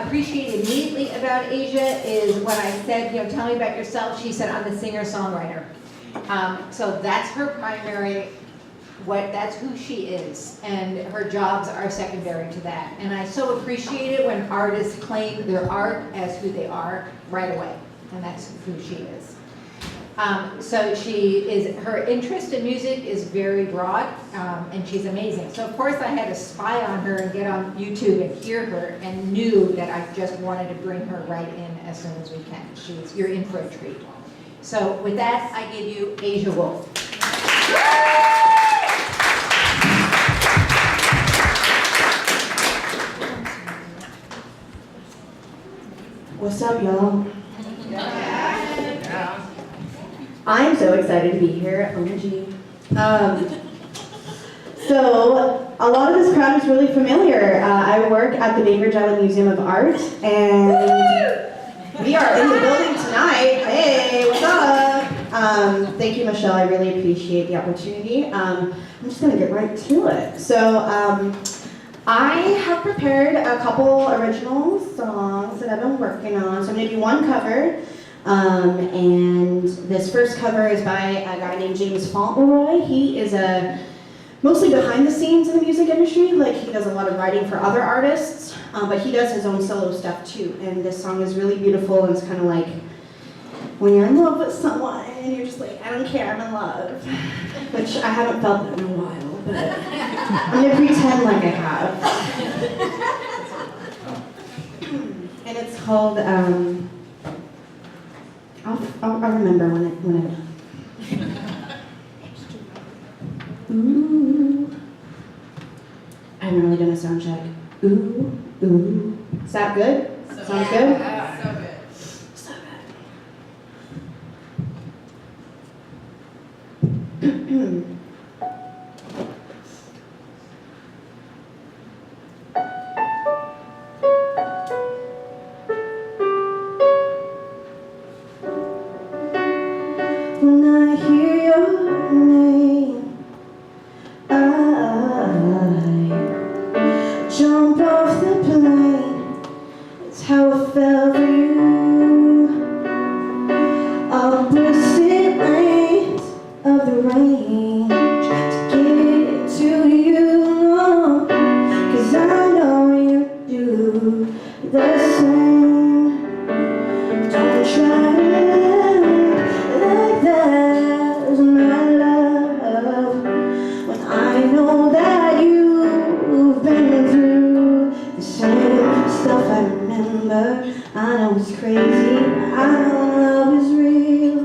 appreciated immediately about Asia is when I said, tell me about yourself, she said, I'm the singer-songwriter. So that's her primary, that's who she is, and her jobs are secondary to that. And I so appreciate it when artists claim their art as who they are right away, and that's who she is. So her interest in music is very broad, and she's amazing. So of course I had to spy on her and get on YouTube and hear her, and knew that I just wanted to bring her right in as soon as we can. You're in for a treat. So with that, I give you Asia Wolf. What's up, y'all? I'm so excited to be here. OMG. So, a lot of this crowd is really familiar. I work at the Bainbridge Island Museum of Art, and we are in the building tonight. Hey, what's up? Thank you, Michelle. I really appreciate the opportunity. I'm just going to get right to it. So, I have prepared a couple original songs that I've been working on. So I'm going to do one cover. And this first cover is by a guy named James Fauntleroy. He is mostly behind the scenes in the music industry. Like, he does a lot of writing for other artists, but he does his own solo stuff too. And this song is really beautiful, and it's kind of like when you're in love with someone and you're just like, I don't care, I'm in love. Which I haven't felt that in a while, but I'm gonna pretend like I have. And it's called, I'll remember when I'm done. Ooh. I haven't really done a sound check. Ooh, ooh. Is that good? Sounds good? Yeah, so good. So good. When I hear your name, I jump off the plane. It's how I felt for you. Opposite lanes of the range to get to you, no, 'cause I know you do the same. Don't try to like that's my love, when I know that you've been through the same stuff. I remember, I know it's crazy, I know love is real,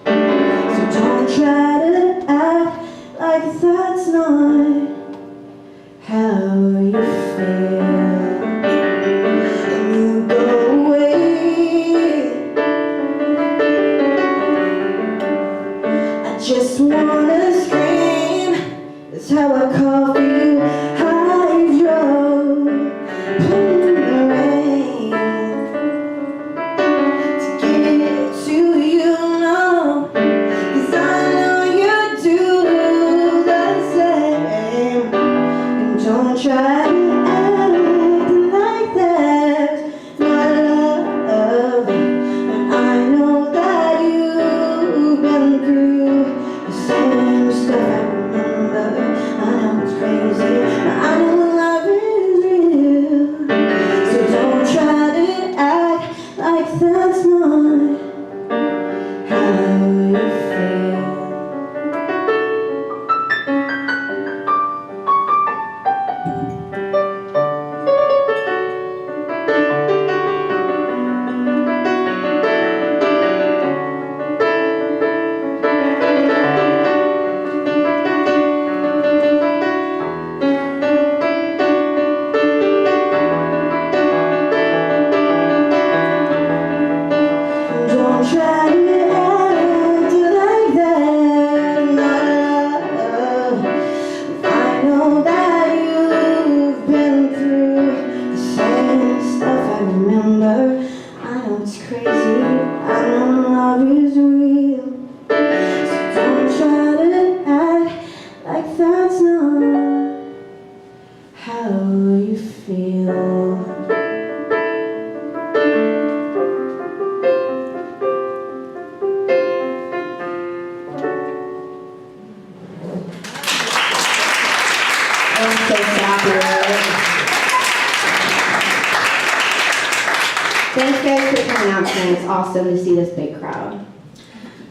so don't try to act like that's not how you feel. And you go away, I just wanna scream. That's how I call for you. I drove in the rain to get to you, no, 'cause I know you do the same. And don't try to act like that's my love, and I know that you've been through the same stuff. I remember, I know announcement. It's awesome to see this big crowd.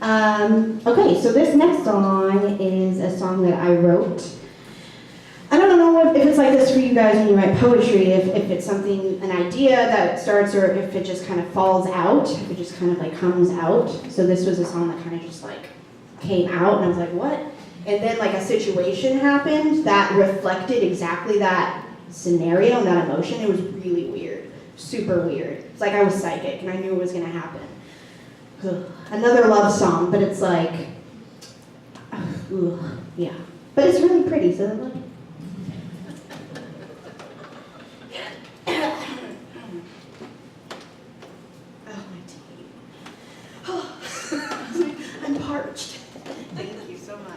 Okay, so this next song is a song that I wrote. I don't know if it's like this for you guys when you write poetry, if it's something, an idea that starts, or if it just kind of falls out, if it just kind of like comes out. So this was a song that kind of just like came out, and I was like, what? And then like a situation happened that reflected exactly that scenario and that emotion. It was really weird, super weird. It's like I was psychic and I knew it was gonna happen. Another love song, but it's like, yeah. But it's really pretty, so like. Oh, my teeth. Oh, I'm parched. Thank you so much.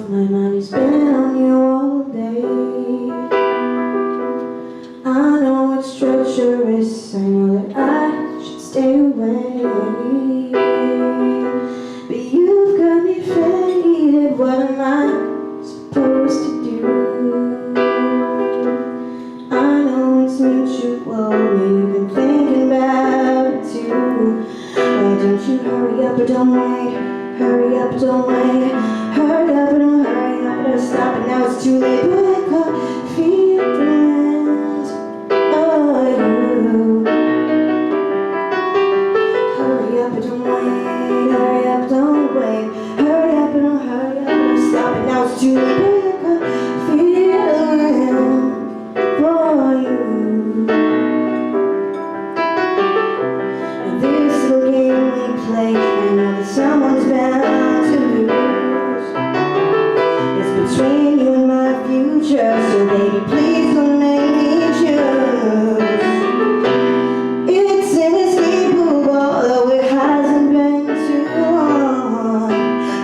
My mind has been on you all day. I know it's treacherous, I know that I should stay away, but you've got me faded. What am I supposed to do? I know it's mutual, you've been thinking about it too. Why don't you hurry up or don't wait? Hurry up, don't wait. Hurry up and don't hurry up, don't stop it. Now it's too late, but I got feelings for you. Hurry up and don't wait. Hurry up, don't wait. Hurry up and don't hurry up, don't stop it. Now it's too late, but I got feelings for you. And this little game we play, I know that someone's bound to lose. It's between you and my future, so baby, please don't make me choose. It's inescapable, though it hasn't been too long.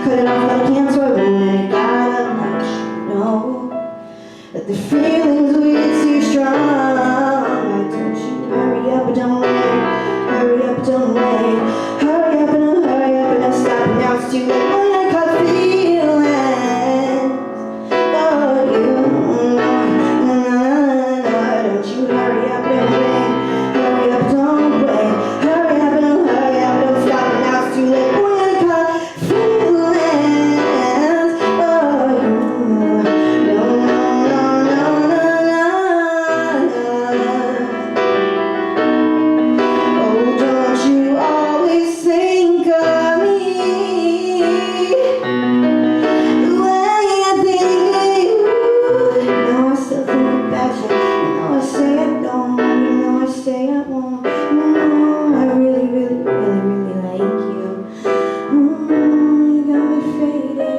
Cut it off like cancer, and I gotta let you know that the feelings we're too strong. Why don't you hurry up and don't wait? Hurry up, don't wait. Hurry up and don't hurry up and don't stop. Now it's too late. When I got feelings for you. Why don't you hurry up and wait? Hurry up, don't wait. Hurry up and don't hurry up and don't stop. Now it's too late. When I got feelings for you. No, no, no, no, no. Oh, don't you always think of me the way I think of you? You know I still think about you. You know I say I don't. You know I say I won't. You know I really, really, really, really like you. You got me faded.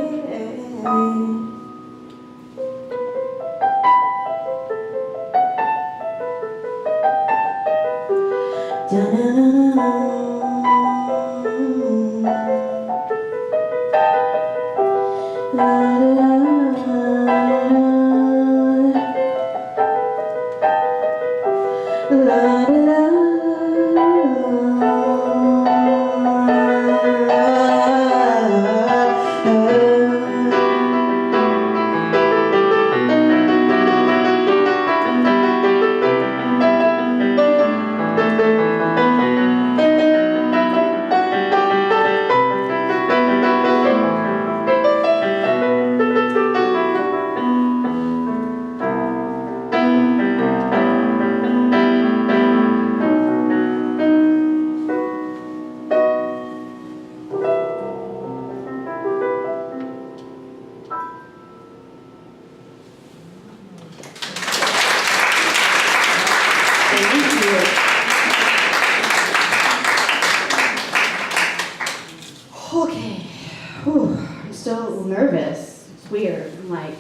nervous. It's weird. I'm like,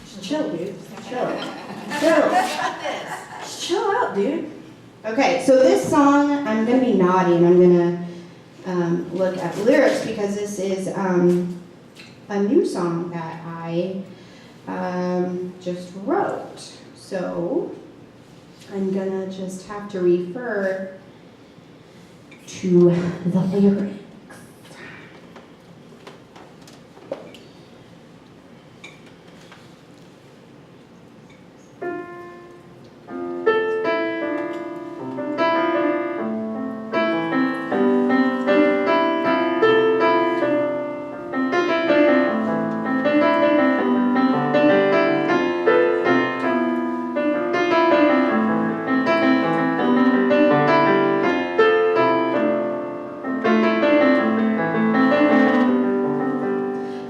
just chill, dude. Chill. Chill. Just chill out, dude. Okay, so this song, I'm going to be naughty and I'm going to look at lyrics because this is a new song that I just wrote. So I'm going to just have to refer to the lyrics.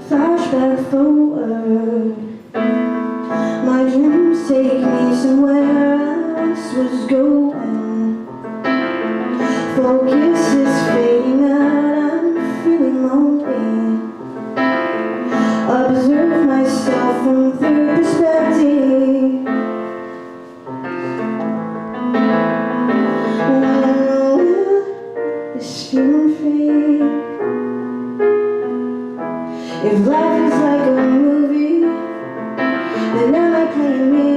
Flashback forward, my dreams take me somewhere else was going. Focus is fading out, I'm feeling lonely. Observe myself from third perspective. When I know this feeling fade. If life is like a movie, then am I playing me?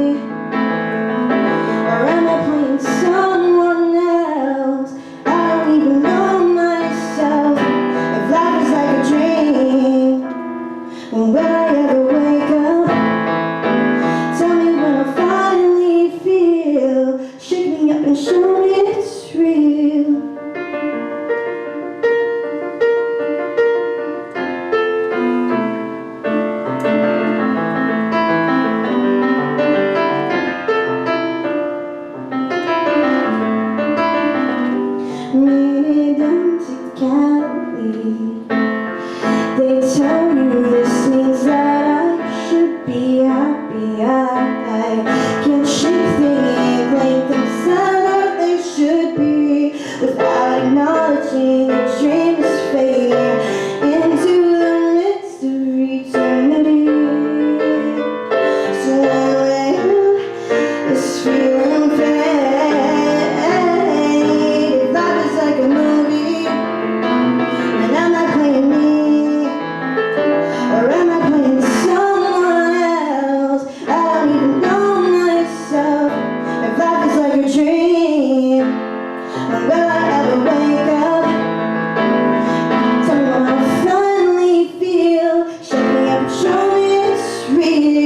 Or am I playing someone else? I don't even know myself. If life is like a dream, when will I ever wake up? Tell me when I finally feel. Shake me up and show me it's real. They tell you this means that I should be happy. I can't shake the length inside that they should be without acknowledging the dream is fading into the midst of eternity. So when this feeling fades, life is like a movie. And I'm not playing me, or am I playing someone else? I don't even know myself. If life is like a dream, when will I ever wake up? Tell me when I finally feel. Shake me up, show me it's real.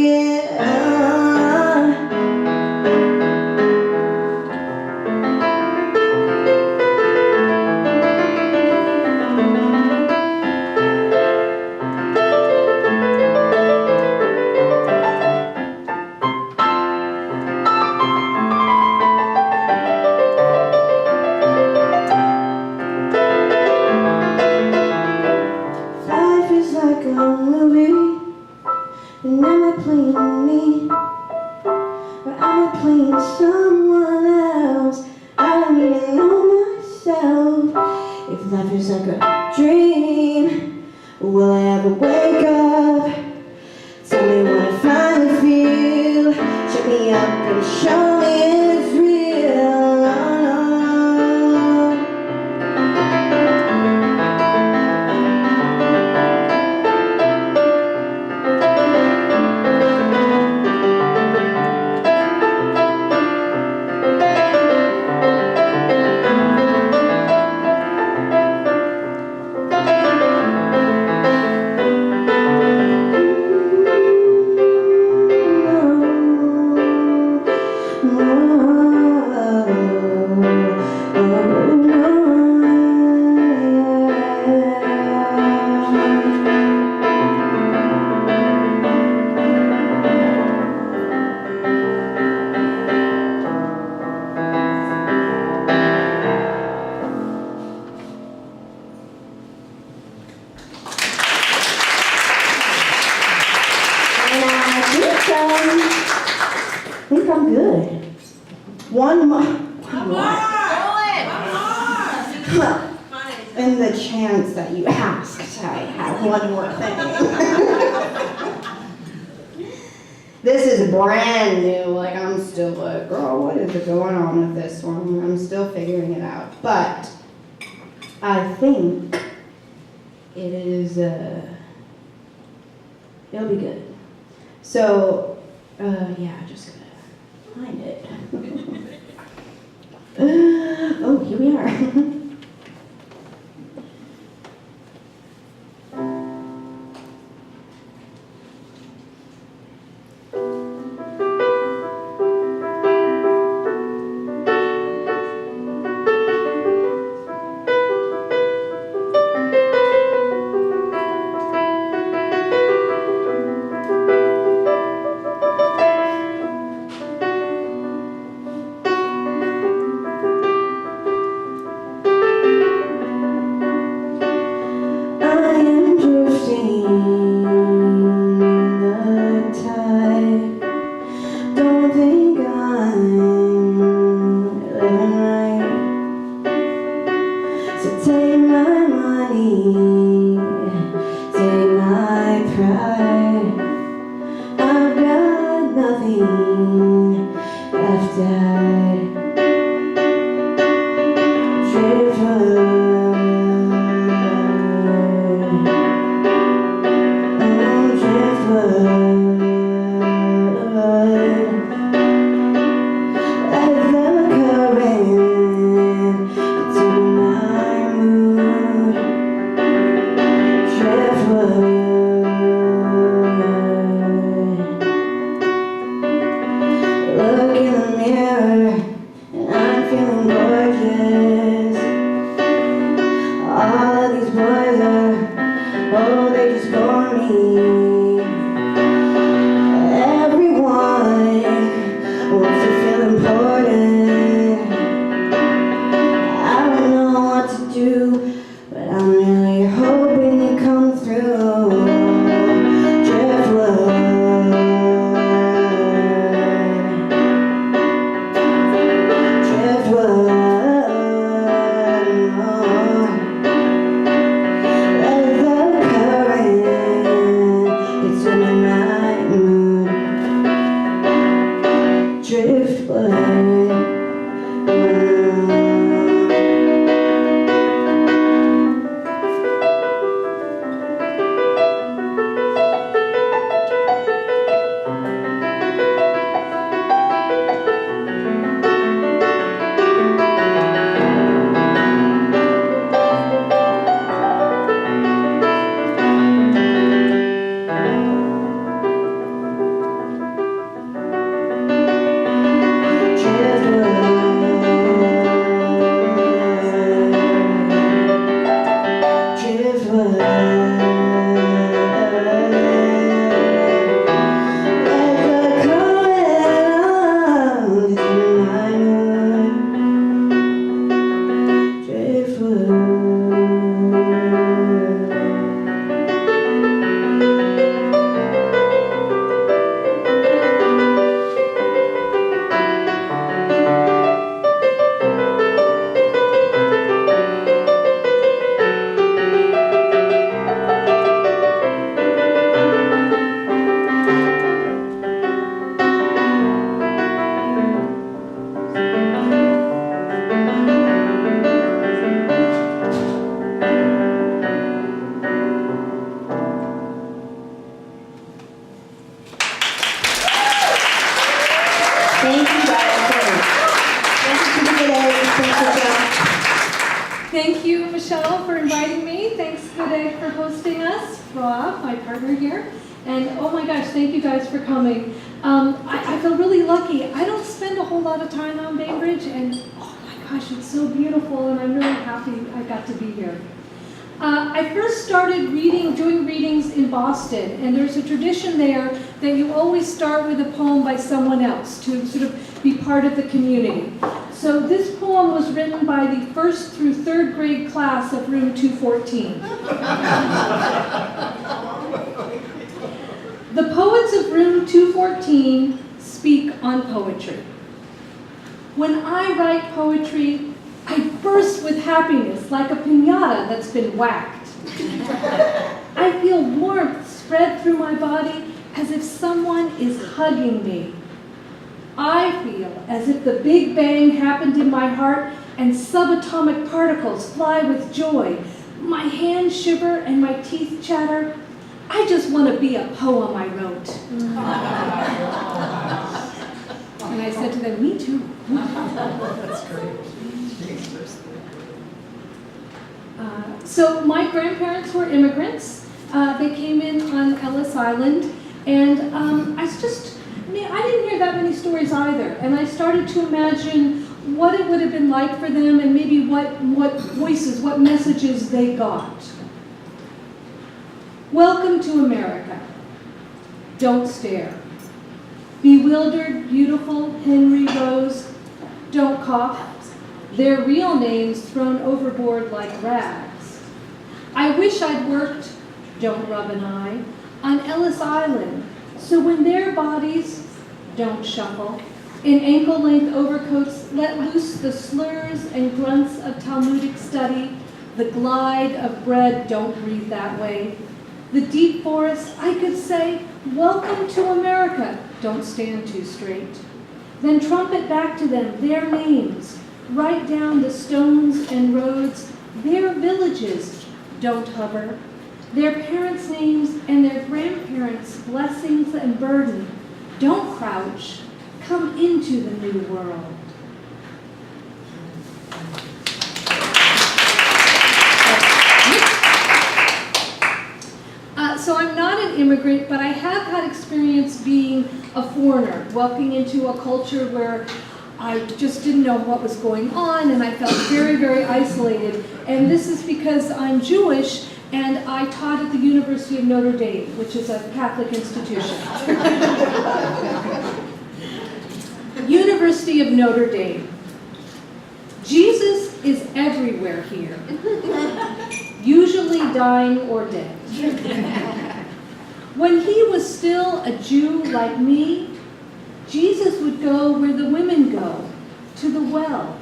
Life is like a movie, and am I playing me? Or am I playing someone else? I don't even know myself. If life is like a dream, will I ever wake up? Tell me when I finally feel. Check me up and show me it's real. I think I'm good. One more. Come on! Come on. Fine. in the chance that you asked, I have one more thing. This is brand new, like I'm still like, girl, what is going on with this one? I'm still figuring it out. But I think it is, it'll be good. So, yeah, just gotta find it. Oh, here we are. Thank you, Michelle, for inviting me. Thanks, Good Egg, for hosting us. Rob, my partner here. And oh my gosh, thank you guys for coming. I feel really lucky. I don't spend a whole lot of time on Bainbridge, and oh my gosh, it's so beautiful, and I'm really happy I got to be here. I first started doing readings in Boston, and there's a tradition there that you always start with a poem by someone else to sort of be part of the community. So this poem was written by the 1st through 3rd grade class of room 214. The poets of room 214 speak on poetry. When I write poetry, I burn burst with happiness like a piñata that's been whacked. I feel warmth spread through my body as if someone is hugging me. I feel as if the Big Bang happened in my heart and subatomic particles fly with joy. My hands shiver and my teeth chatter. I just want to be a poem I wrote. And I said to them, me too. That's great. So my grandparents were immigrants. They came in on Ellis Island, and I didn't hear that many stories either. And I started to imagine what it would have been like for them, and maybe what voices, what messages they got. Welcome to America. Don't stare. Bewildered, beautiful Henry Rose. Don't cough. Their real names thrown overboard like rags. I wish I'd worked, don't rub an eye, on Ellis Island, so when their bodies don't shuffle, in ankle-length overcoats let loose the slurs and grunts of Talmudic study, the glide of bread, don't breathe that way, the deep forest, I could say, welcome to America, don't stand too straight. Then trumpet back to them their names, write down the stones and roads, their villages, don't hover, their parents' names and their grandparents' blessings and burden, don't crouch, come into the new world. So I'm not an immigrant, but I have had experience being a foreigner, walking into a culture where I just didn't know what was going on, and I felt very, very isolated. And this is because I'm Jewish, and I taught at the University of Notre Dame, which is a Catholic institution. University of Notre Dame. Jesus is everywhere here, usually dying or dead. When he was still a Jew like me, Jesus would go where the women go, to the well,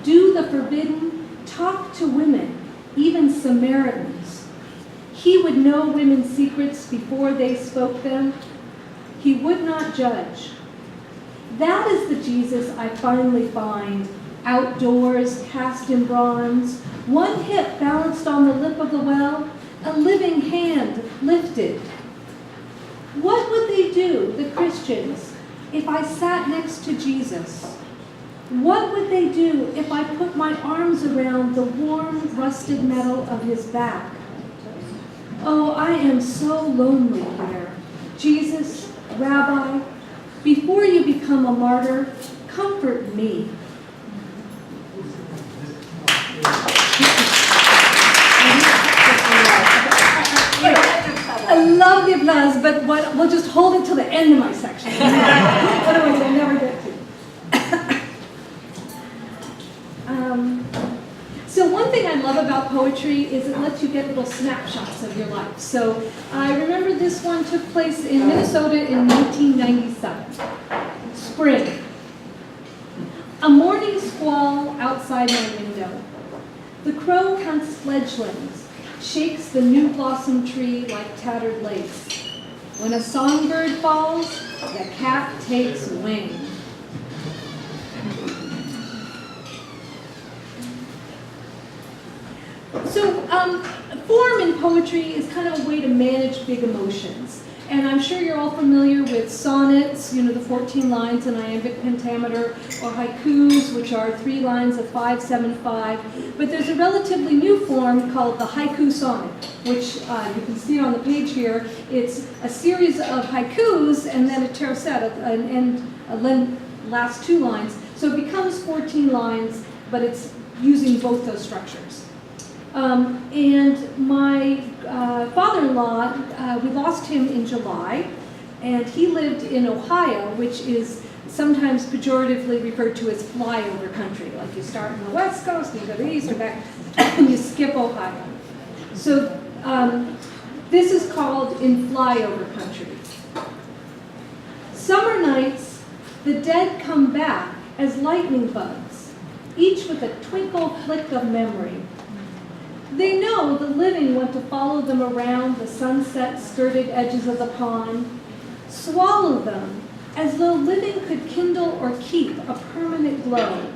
do the forbidden, talk to women, even Samaritans. He would know women's secrets before they spoke them. He would not judge. That is the Jesus I finally find, outdoors, cast in bronze, one hip balanced on the lip of the well, a living hand lifted. What would they do, the Christians, if I sat next to Jesus? What would they do if I put my arms around the warm, rusted metal of his back? Oh, I am so lonely here. Jesus, Rabbi, before you become a martyr, comfort me. I love the applause, but we'll just hold it till the end of my section. Otherwise, I'll never get to. So one thing I love about poetry is it lets you get little snapshots of your life. So I remember this one took place in Minnesota in 1997. Spring. A morning squall outside my window. The crow hunts fledglings, shakes the new blossom tree like tattered lace. When a songbird falls, the cat takes wing. So form in poetry is kind of a way to manage big emotions. And I'm sure you're all familiar with sonnets, you know, the 14 lines in iambic pentameter, or haikus, which are 3 lines of 5-7-5. But there's a relatively new form called the haiku sonnet, which you can see on the page here. It's a series of haikus and then a tercet, and last 2 lines. So it becomes 14 lines, but it's using both those structures. And my father-in-law, we lost him in July, and he lived in Ohio, which is sometimes pejoratively referred to as flyover country. Like you start on the West Coast, and you go to the East or back, and you skip Ohio. So this is called in flyover country. Summer nights, the dead come back as lightning bugs, each with a twinkle flick of memory. They know the living want to follow them around the sunset-skirted edges of the pond, swallow them as though living could kindle or keep a permanent glow.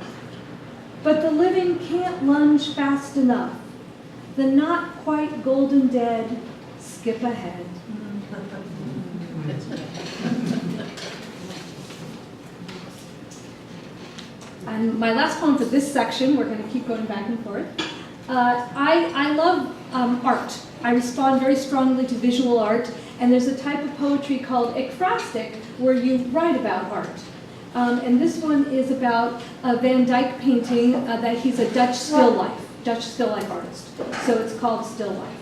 But the living can't lunge fast enough. The not quite golden dead skip ahead. And my last poem for this section, we're going to keep going back and forth. I love art. I respond very strongly to visual art, and there's a type of poetry called ekphrastic, where you write about art. And this one is about a Van Dyck painting that he's a Dutch still life artist. So it's called Still Life.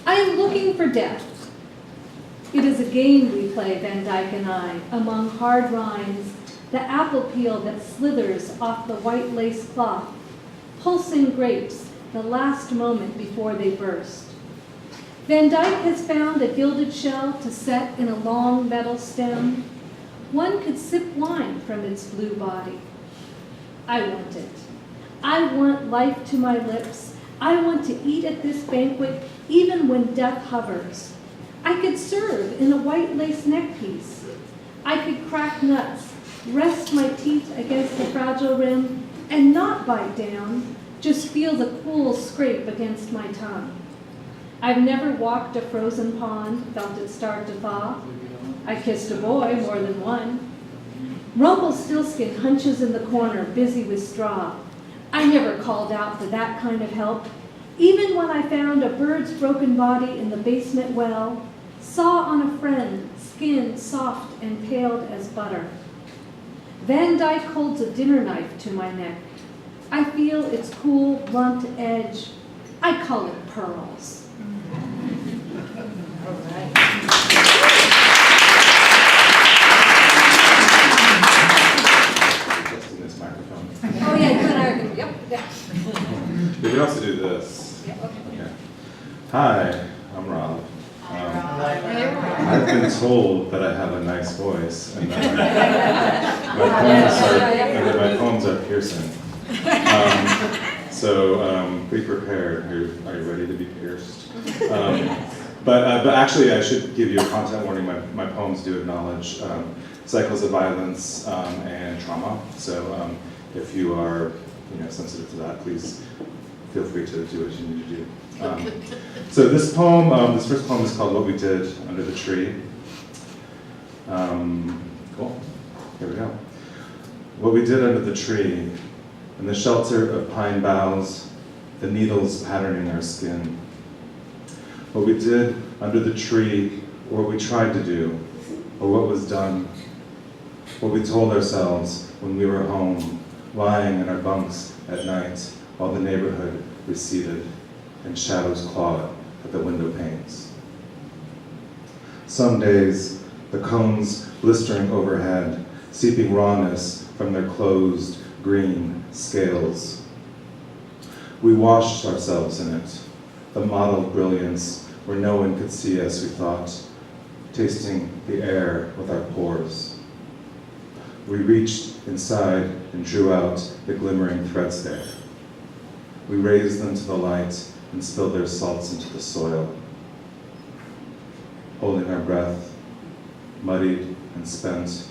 I am looking for death. It is a game we play, Van Dyck and I, among hard rinds, the apple peel that slithers off the white lace cloth, pulsing grapes, the last moment before they burst. Van Dyck has found a gilded shell to set in a long metal stem. One could sip wine from its blue body. I want it. I want life to my lips. I want to eat at this banquet even when death hovers. I could serve in a white lace neckpiece. I could crack nuts, rest my teeth against the fragile rim, and not bite down, just feel the cool scrape against my tongue. I've never walked a frozen pond, felt it start to thaw. I kissed a boy, more than one. Rumpelstiltskin hunches in the corner, busy with straw. I never called out for that kind of help. Even when I found a bird's broken body in the basement well, saw on a friend, skin soft and paled as butter. Van Dyck holds a dinner knife to my neck. I feel its cool, blunt edge. I call it pearls. All right. Just in this microphone. Oh yeah, good argument. Yep. We can also do this. Okay. Hi, I'm Rob. I've been told that I have a nice voice and that my poems are piercing. So be prepared. Are you ready to be pierced? But actually, I should give you a content warning. My poems do acknowledge cycles of violence and trauma. So if you are sensitive to that, please feel free to do what you need to do. So this poem, this first poem is called What We Did Under the Tree. Cool, here we go. What we did under the tree, in the shelter of pine boughs, the needles patterning our skin. What we did under the tree, or what we tried to do, or what was done. What we told ourselves when we were home, lying in our bunks at night, while the neighborhood receded and shadows clawed at the window panes. Some days, the cones blistering overhead, seeping rawness from their closed green scales. We washed ourselves in it, the mottled brilliance where no one could see us, we thought, tasting the air with our pores. We reached inside and drew out the glimmering threads there. We raised them to the light and spilled their salts into the soil. Holding our breath, muddied and spent,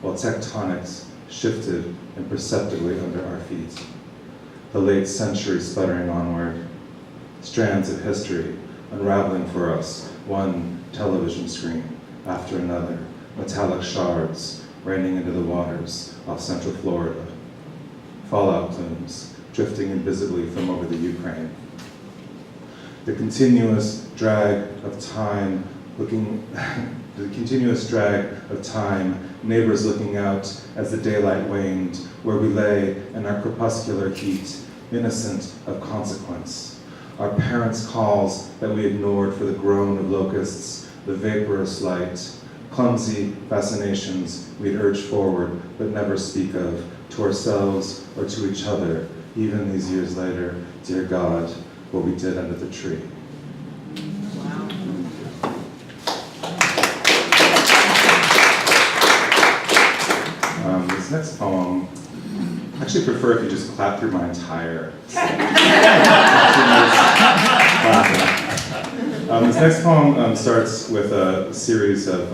while tectonics shifted imperceptibly under our feet. The late century sputtering onward, strands of history unraveling for us, one television screen after another, metallic shards raining into the waters off Central Florida, fallout plumes drifting invisibly from over the Ukraine. The continuous drag of time neighbors looking out as the daylight waned, where we lay in our crepuscular heat, innocent of consequence. Our parents' calls that we ignored for the groan of locusts, the vaporous light, clumsy fascinations we'd urge forward but never speak of, to ourselves or to each other, even these years later. Dear God, what we did under the tree. This next poem actually prefer if you just clap through my entire this next poem starts with a series of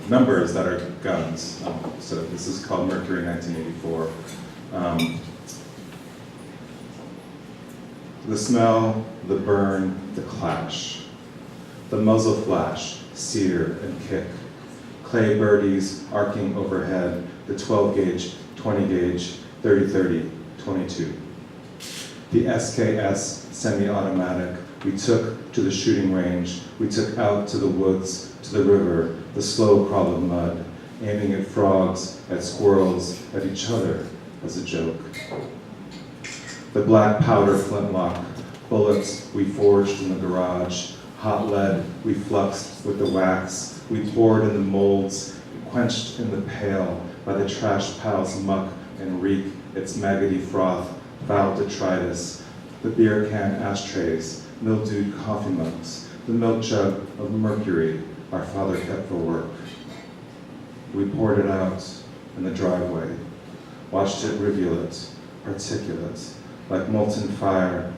numbers that are guns. So this is called Mercury 1984. The smell, the burn, the clash. The muzzle flash, sear and kick. Clay birdies arcing overhead, the 12 gauge, 20 gauge, 30-30, 22. The SKS semi-automatic we took to the shooting range, we took out to the woods, to the river, the slow crawl of mud, aiming at frogs, at squirrels, at each other as a joke. The black powder flintlock, bullets we forged in the garage, hot lead we fluxed with the wax, we poured in the molds, quenched in the pail by the trash pile's muck and reek, its maggoty froth, foul detritus, the beer can ashtrays, mildewed coffee mugs, the milk jug of mercury our father kept for work. We poured it out in the driveway, watched it rivulet, articulate, like molten fire,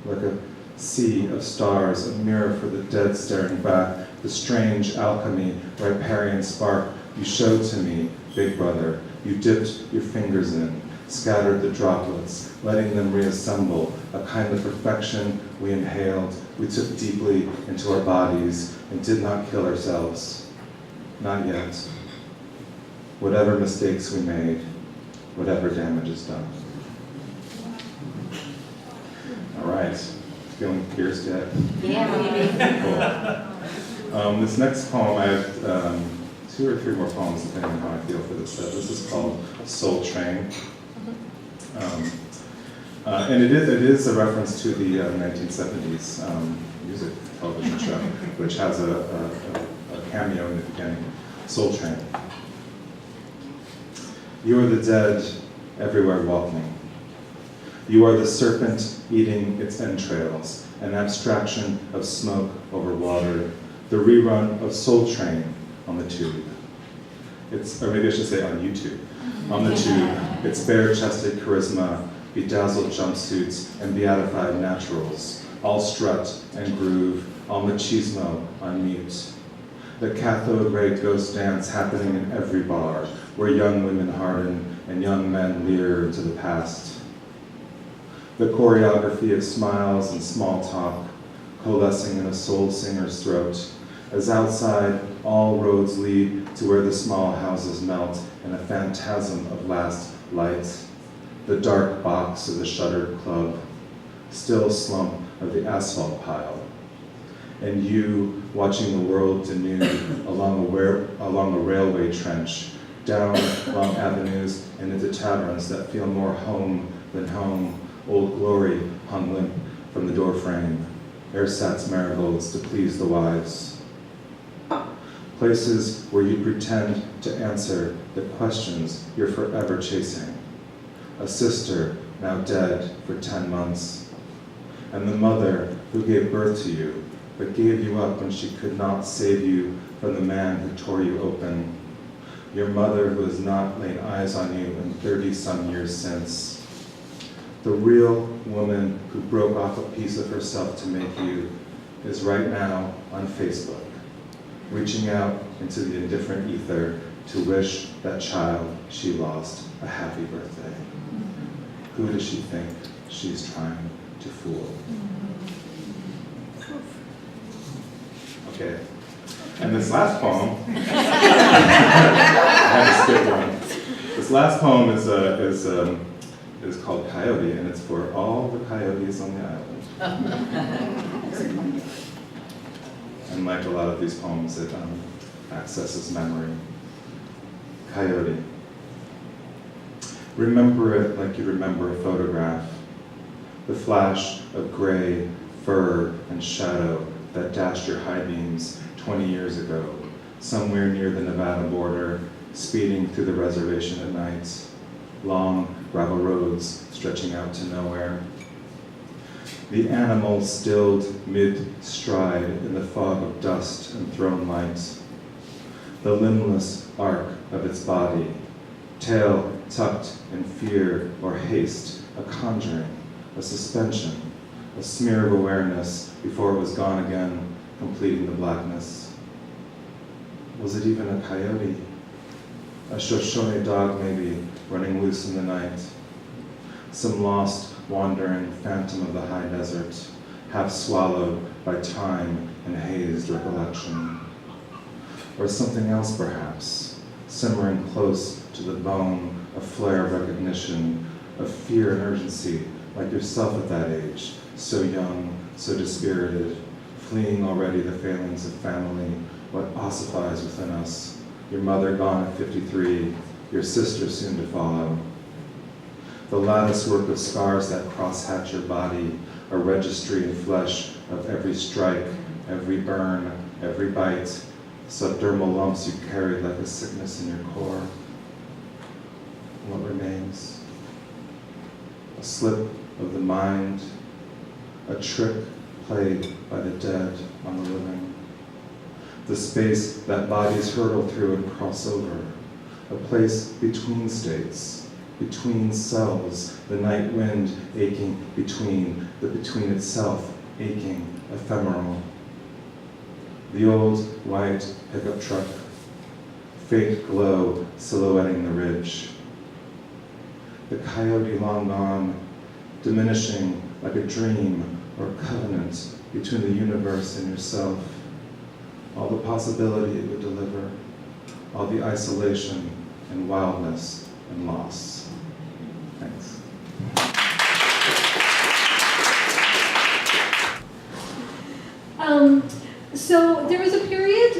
like a sea of stars, a mirror for the dead staring back, the strange alchemy, riparian spark you showed to me, big brother. You dipped your fingers in, scattered the droplets, letting them reassemble, a kind of perfection we inhaled, we took deeply into our bodies and did not kill ourselves. Not yet. Whatever mistakes we made, whatever damage is done. All right, feeling pierced yet? Yeah, maybe. Cool. This next poem, I have 2 or 3 more poems depending on how I feel for this set. This is called Soul Train. And it is a reference to the 1970s music television show, which has a cameo in the beginning, Soul Train. You are the dead everywhere walking. You are the serpent eating its entrails, an abstraction of smoke over water, the rerun of Soul Train on the tube. Or maybe I should say on YouTube. On the tube, its bare-chested charisma, bedazzled jumpsuits, and beatified naturals, all strut and groove, all machismo on mute. The cathode ray ghost dance happening in every bar, where young women harden and young men leer to the past. The choreography of smiles and small talk, coalescing in a soul singer's throat, as outside all roads lead to where the small houses melt in a phantasm of last light. The dark box of the shuttered club, still slump of the asphalt pile, and you watching the world denude along a railway trench, down long avenues and into taverns that feel more home than home. Old Glory hung limp from the doorframe, ersatz marigolds to please the wives. Places where you pretend to answer the questions you're forever chasing. A sister now dead for 10 months, and the mother who gave birth to you, but gave you up when she could not save you from the man who tore you open. Your mother who has not laid eyes on you in 30-some years since. The real woman who broke off a piece of herself to make you is right now on Facebook, reaching out into the indifferent ether to wish that child she lost a happy birthday. Who does she think she's trying to fool? Okay. And this last poem, I had to skip one. This last poem is called Coyote, and it's for all the coyotes on the island. And like a lot of these poems, it accesses memory. Coyote. Remember it like you remember a photograph. The flash of gray, fur, and shadow that dashed your high beams 20 years ago, somewhere near the Nevada border, speeding through the reservation at night. Long gravel roads stretching out to nowhere. The animal stilled mid-stride in the fog of dust and throne light. The limbless arc of its body, tail tucked in fear or haste, a conjuring, a suspension, a smear of awareness before it was gone again, completing the blackness. Was it even a coyote? A Shoshone dog maybe, running loose in the night. Some lost, wandering phantom of the high desert, half swallowed by time and hazed recollection. Or something else perhaps, simmering close to the bone, a flare of recognition, of fear and urgency, like yourself at that age, so young, so dispirited, fleeing already the failings of family, what ossifies within us, your mother gone at 53, your sister soon to follow. The lattice work of scars that cross-hatch your body, a registry in flesh of every strike, every burn, every bite, subdermal lumps you carried like a sickness in your core. What remains? A slip of the mind, a trick played by the dead on the living. The space that bodies hurtle through and cross over, a place between states, between selves, the night wind aching between, the between itself aching, ephemeral. The old white pickup truck, faint glow silhouetting the ridge. The coyote long gone, diminishing like a dream or a covenant between the universe and yourself. All the possibility it would deliver, all the isolation and wildness and loss. Thanks. So there was a period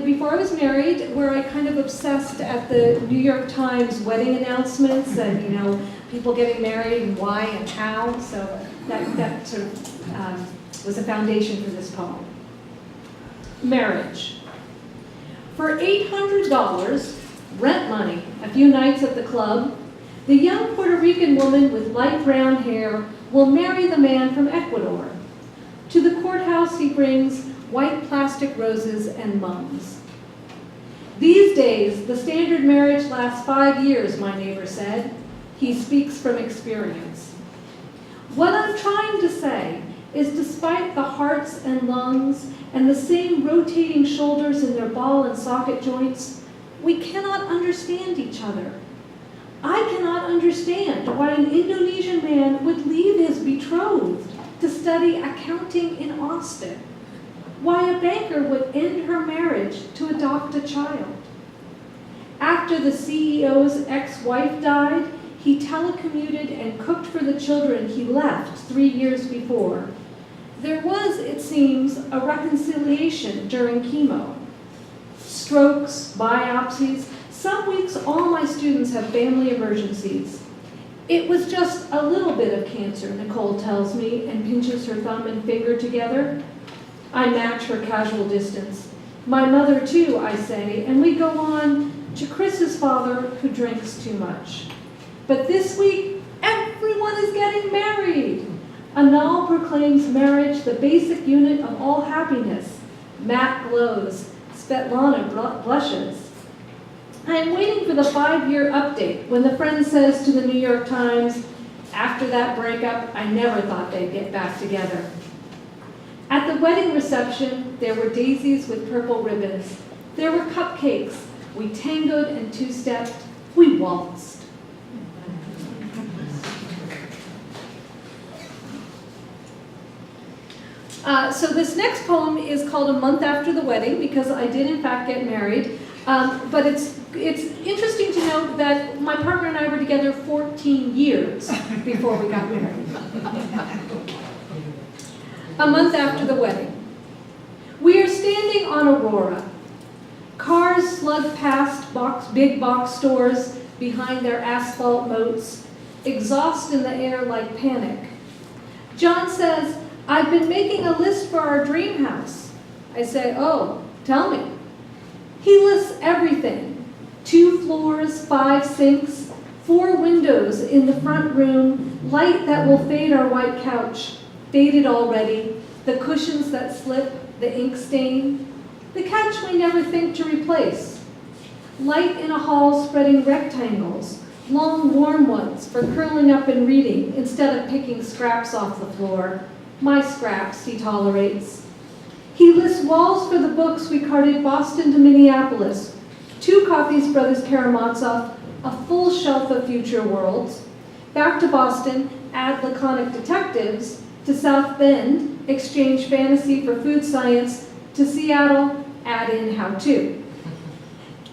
before I was married where I kind of obsessed at the New York Times wedding announcements and, people getting married and why and how. So that sort of was a foundation for this poem. Marriage. For $800, rent money, a few nights at the club, the young Puerto Rican woman with light brown hair will marry the man from Ecuador. To the courthouse he brings white plastic roses and mums. These days, the standard marriage lasts 5 years, my neighbor said. He speaks from experience. What I'm trying to say is despite the hearts and lungs and the same rotating shoulders in their ball and socket joints, we cannot understand each other. I cannot understand why an Indonesian man would leave his betrothed to study accounting in Austin, why a banker would end her marriage to adopt a child. After the CEO's ex-wife died, he telecommuted and cooked for the children he left 3 years before. There was, it seems, a reconciliation during chemo. Strokes, biopsies, some weeks all my students have family emergencies. It was just a little bit of cancer, Nicole tells me, and pinches her thumb and finger together. I match her casual distance. My mother too, I say, and we go on to Chris's father, who drinks too much. But this week, everyone is getting married. Anal proclaims marriage the basic unit of all happiness. Matt glows. Svetlana blushes. I am waiting for the 5-year update when the friend says to the New York Times, after that breakup, I never thought they'd get back together. At the wedding reception, there were daisies with purple ribbons. There were cupcakes. We tangoed and two-stepped. We waltzed. So this next poem is called A Month After the Wedding because I did in fact get married. But it's interesting to note that my partner and I were together 14 years before we got married. A month after the wedding. We are standing on Aurora. Cars slug past big box stores behind their asphalt moats, exhaust in the air like panic. John says, I've been making a list for our dream house. I say, oh, tell me. He lists everything. 2 floors, 5 sinks, 4 windows in the front room, light that will fade our white couch, faded already, the cushions that slip, the ink stain, the couch we never think to replace. Light in a hall spreading rectangles, long warm ones for curling up and reading instead of picking scraps off the floor. My scraps he tolerates. He lists walls for the books we carted Boston to Minneapolis, 2 copies Brothers Karamazov, a full shelf of Future Worlds. Back to Boston, add Laconic Detectives. To South Bend, exchange fantasy for food science. To Seattle, add in How To.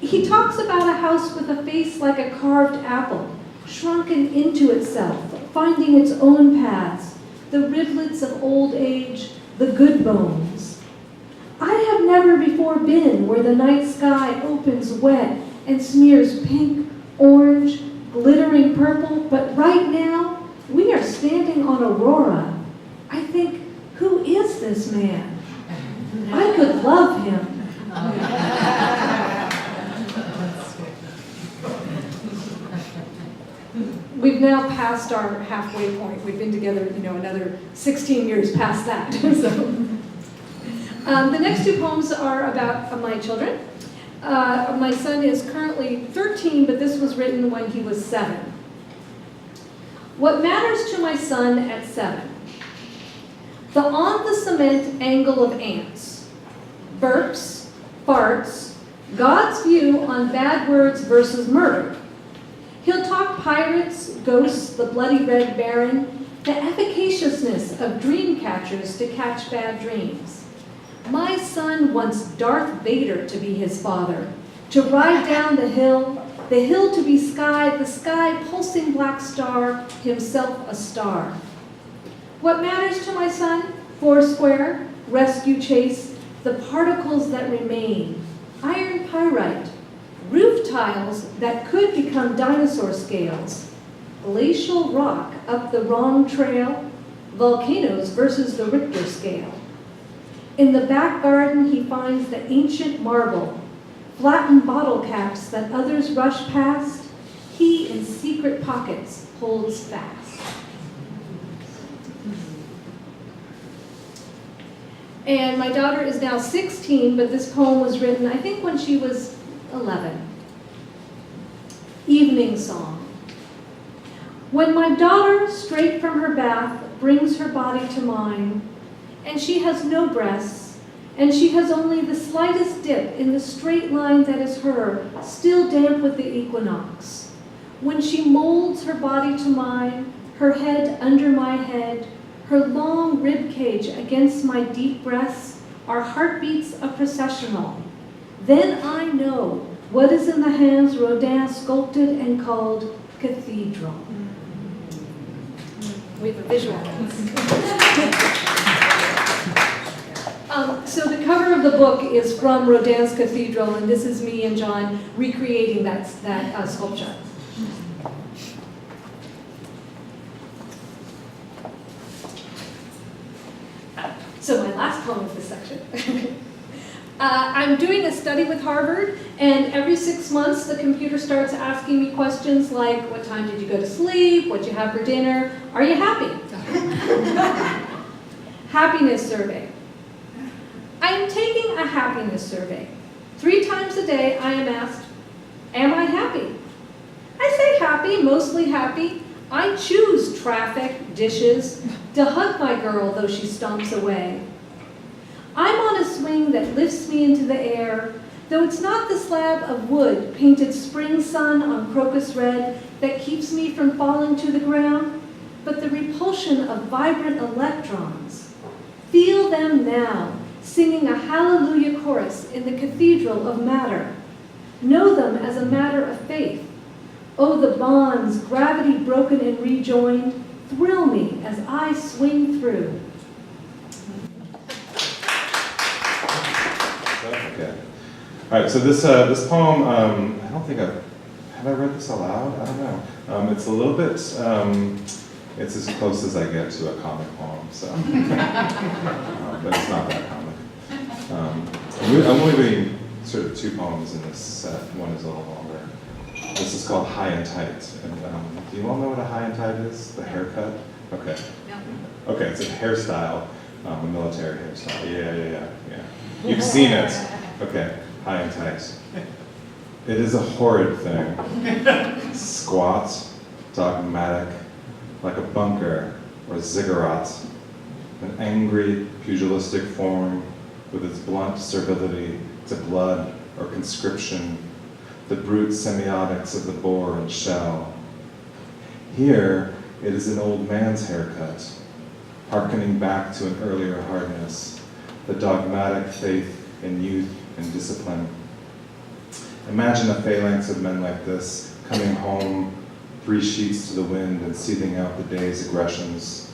He talks about a house with a face like a carved apple, shrunken into itself, finding its own paths, the rivulets of old age, the good bones. I have never before been where the night sky opens wet and smears pink, orange, glittering purple, but right now, we are standing on Aurora. I think, who is this man? I could love him. We've now passed our halfway point. We've been together, another 16 years past that. The next 2 poems are about my children. My son is currently 13, but this was written when he was 7. What matters to my son at 7? The on the cement angle of ants, burps, farts, God's view on bad words versus murder. He'll talk pirates, ghosts, the bloody red baron, the efficaciousness of dream catchers to catch bad dreams. My son wants Darth Vader to be his father, to ride down the hill to be sky, the sky pulsing black star, himself a star. What matters to my son? Foursquare, rescue chase, the particles that remain, iron pyrite, roof tiles that could become dinosaur scales, glacial rock up the wrong trail, volcanoes versus the Richter scale. In the back garden, he finds the ancient marble, flattened bottle caps that others rush past, he in secret pockets holds fast. And my daughter is now 16, but this poem was written, I think, when she was 11. Evening Song. When my daughter, straight from her bath, brings her body to mine, and she has no breasts, and she has only the slightest dip in the straight line that is her, still damp with the equinox. When she molds her body to mine, her head under my head, her long rib cage against my deep breasts, our heartbeats a processional. Then I know what is in the hands Rodin sculpted and called cathedral. We have a visual. So the cover of the book is from Rodin's Cathedral, and this is me and John recreating that sculpture. So my last poem of this section. I'm doing a study with Harvard, and every 6 months the computer starts asking me questions like, what time did you go to sleep? What did you have for dinner? Are you happy? Happiness survey. I am taking a happiness survey. 3 times a day I am asked, am I happy? I say happy, mostly happy. I choose traffic, dishes, to hug my girl though she stomps away. I'm on a swing that lifts me into the air, though it's not the slab of wood painted spring sun on crocus red that keeps me from falling to the ground, but the repulsion of vibrant electrons. Feel them now, singing a hallelujah chorus in the cathedral of matter. Know them as a matter of faith. Oh, the bonds, gravity broken and rejoined, thrill me as I swing through. Okay. All right. So this poem, I don't think have I read this aloud? I don't know. It's a little bit. It's as close as I get to a comic poem, so. But it's not that comic. I'm only reading sort of 2 poems in this set. One is a little longer. This is called High and Tight. And do you all know what a high and tight is? The haircut? Okay. No. Okay, it's a hairstyle, a military hairstyle. Yeah. You've seen it. Okay, high and tight. It is a horrid thing. Squat, dogmatic, like a bunker or ziggurat, an angry, pugilistic form with its blunt servility to blood or conscription, the brute semiotics of the boar and shell. Here, it is an old man's haircut, hearkening back to an earlier hardness, the dogmatic faith in youth and discipline. Imagine a phalanx of men like this coming home, 3 sheets to the wind and seething out the day's aggressions.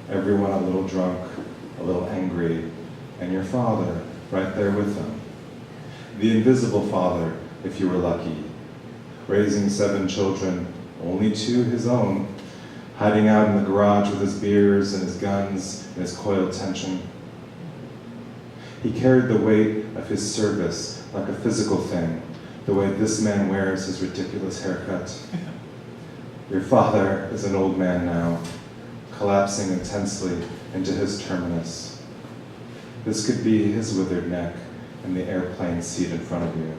Everyone a little drunk, a little angry, and your father right there with them. The invisible father, if you were lucky, raising 7 children, only 2 his own, hiding out in the garage with his beers and his guns and his coiled tension. He carried the weight of his service like a physical thing, the way this man wears his ridiculous haircut. Your father is an old man now, collapsing intensely into his terminus. This could be his withered neck in the airplane seat in front of you.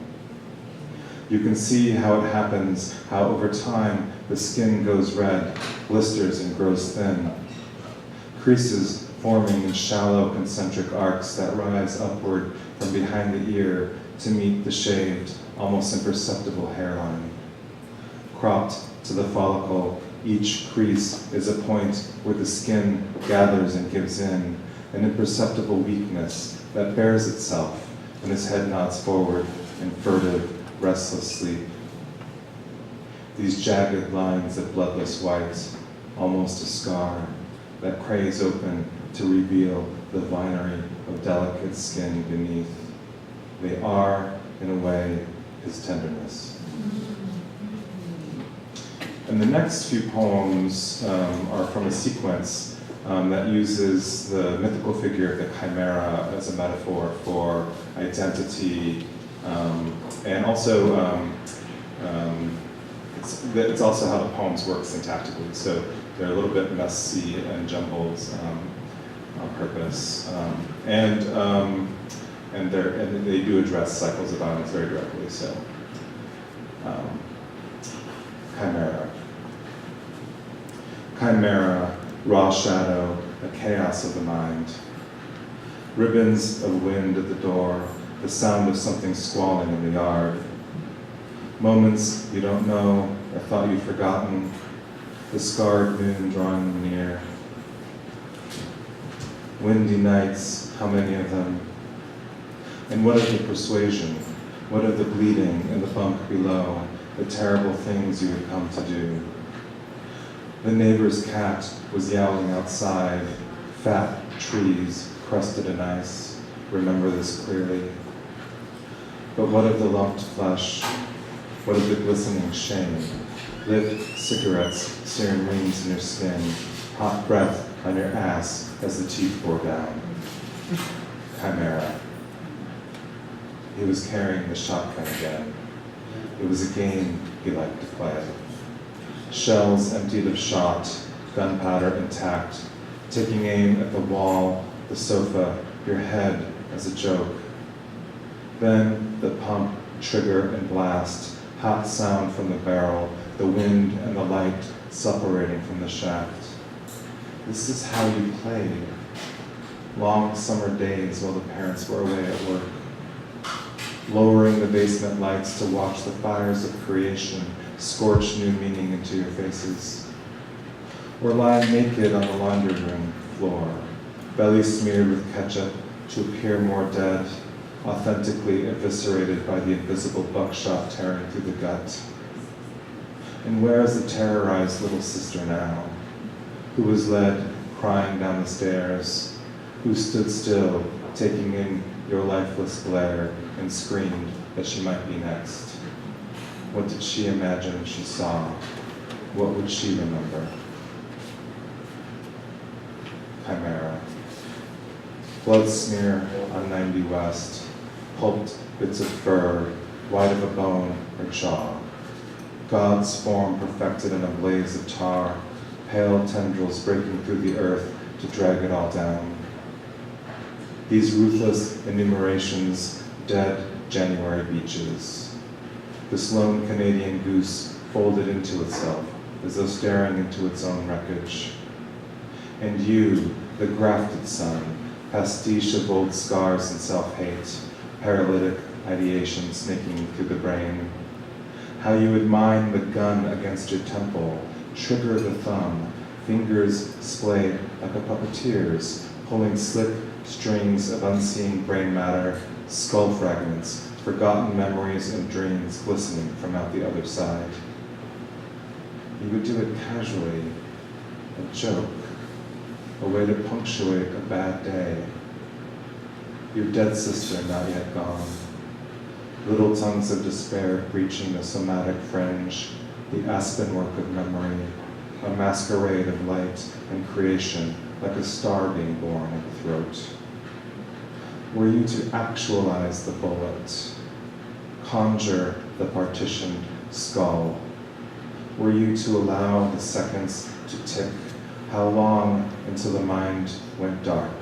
You can see how it happens, how over time the skin goes red, blisters and grows thin. Creases forming in shallow concentric arcs that rise upward from behind the ear to meet the shaved, almost imperceptible hairline. Cropped to the follicle, each crease is a point where the skin gathers and gives in, an imperceptible weakness that bears itself when his head nods forward in furtive, restless sleep. These jagged lines of bloodless white, almost a scar, that crays open to reveal the vinery of delicate skin beneath. They are, in a way, his tenderness. And the next few poems are from a sequence that uses the mythical figure of the chimera as a metaphor for identity, and also it's also how the poems work syntactically. So they're a little bit messy and jumbled on purpose, and they do address cycles of violence very directly. So, chimera. Chimera, raw shadow, a chaos of the mind. Ribbons of wind at the door, the sound of something squalling in the yard. Moments you don't know or thought you'd forgotten, the scarred moon drawing near. Windy nights, how many of them? And what of the persuasion? What of the bleeding in the bunk below, the terrible things you had come to do? The neighbor's cat was yowling outside, fat trees crusted in ice, remember this clearly. But what of the lumped flesh? What of the glistening shame? Lit cigarettes searing rings in your skin, hot breath on your ass as the teeth bore down. Chimera. He was carrying the shotgun again. It was a game he liked to play. Shells emptied of shot, gunpowder intact, taking aim at the wall, the sofa, your head as a joke. Then the pump, trigger, and blast, hot sound from the barrel, the wind and the light separating from the shaft. This is how you played. Long summer days while the parents were away at work. Lowering the basement lights to watch the fires of creation scorch new meaning into your faces. Or lying naked on the laundry room floor, belly smeared with ketchup to appear more dead, authentically eviscerated by the invisible buckshot tearing through the gut. And where is the terrorized little sister now, who was led crying down the stairs, who stood still, taking in your lifeless glare and screamed that she might be next? What did she imagine she saw? What would she remember? Chimera. Blood smear on 90 West, pulped bits of fur, white of a bone or jaw. God's form perfected in a blaze of tar, pale tendrils breaking through the earth to drag it all down. These ruthless enumerations, dead January beaches. this lone Canadian goose folded into itself, as though staring into its own wreckage. And you, the grafted sun, pastiche of old scars and self-hate, paralytic ideation snaking through the brain. How you would mine the gun against your temple, trigger the thumb, fingers splayed like a puppeteer's, pulling slick strings of unseen brain matter, skull fragments, forgotten memories and dreams glistening from out the other side. You would do it casually, a joke, a way to punctuate a bad day. Your dead sister not yet gone. Little tongues of despair breaching the somatic fringe, the aspen work of memory, a masquerade of light and creation, like a star being born at the throat. Were you to actualize the bullet, conjure the partitioned skull? Were you to allow the seconds to tick? How long until the mind went dark?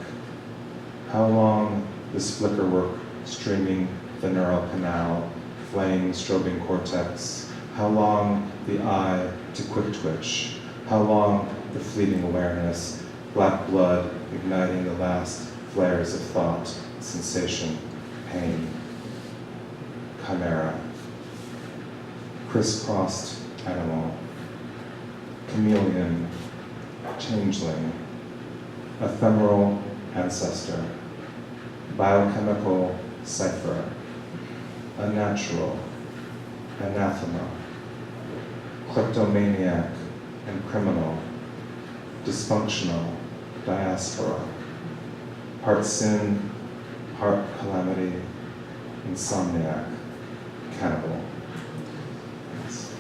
How long this flicker work streaming the neural canal, flame strobing cortex? How long the eye to quick twitch? How long the fleeting awareness, black blood igniting the last flares of thought, sensation, pain? Chimera, crisscrossed animal, chameleon, changeling, ephemeral ancestor, biochemical cipher, unnatural, anathema, kleptomaniac and criminal, dysfunctional, diaspora, part sin, part calamity, insomniac, cannibal. Yes.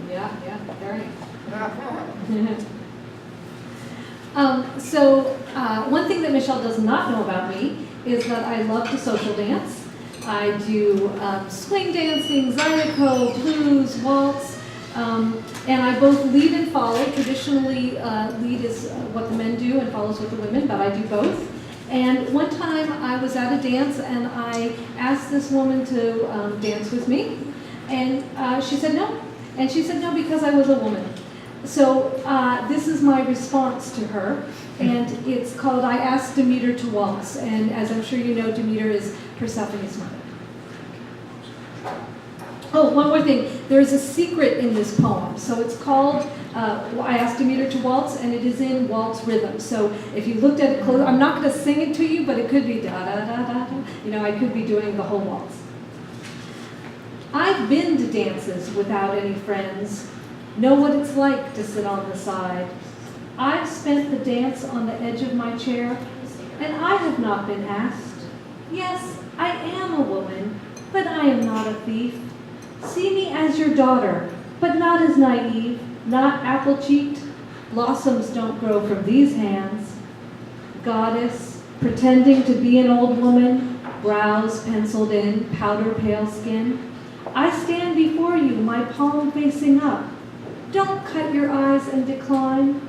Yeah, very. One thing that Michelle does not know about me is that I love to social dance. I do swing dancing, zydeco, blues, waltz, and I both lead and follow. Traditionally, lead is what the men do and follows what the women, but I do both. And one time I was at a dance and I asked this woman to dance with me, and she said no. And she said no because I was a woman. So this is my response to her, and it's called I Asked Demeter to Waltz, and as I'm sure you know, Demeter is Persephone's mother. Oh, one more thing. There is a secret in this poem. So it's called I Asked Demeter to Waltz, and it is in waltz rhythm. So if you looked at it close, I'm not going to sing it to you, but it could be da-da-da-da-da. You know, I could be doing the whole waltz. I've been to dances without any friends, know what it's like to sit on the side. I've spent the dance on the edge of my chair, and I have not been asked. Yes, I am a woman, but I am not a thief. See me as your daughter, but not as naive, not apple-cheeked. Blossoms don't grow from these hands. Goddess, pretending to be an old woman, brows penciled in, powder pale skin. I stand before you, my palm facing up. Don't cut your eyes and decline.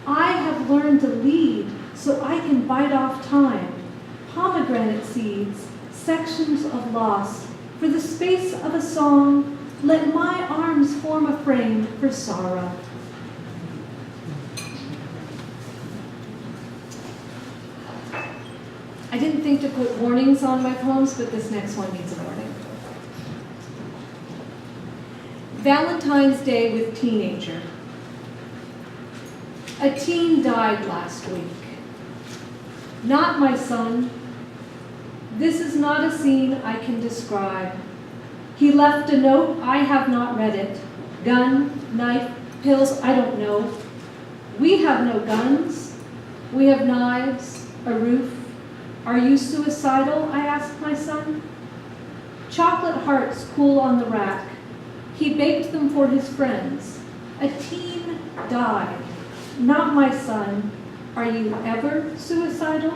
I have learned to lead so I can bite off time. Pomegranate seeds, sections of loss. For the space of a song, let my arms form a frame for sorrow. I didn't think to put warnings on my poems, but this next one needs a warning. Valentine's Day with Teenager. A teen died last week. Not my son. This is not a scene I can describe. He left a note, I have not read it. Gun, knife, pills, I don't know. We have no guns. We have knives, a roof. Are you suicidal? I asked my son. Chocolate hearts cool on the rack. He baked them for his friends. A teen died. Not my son. Are you ever suicidal?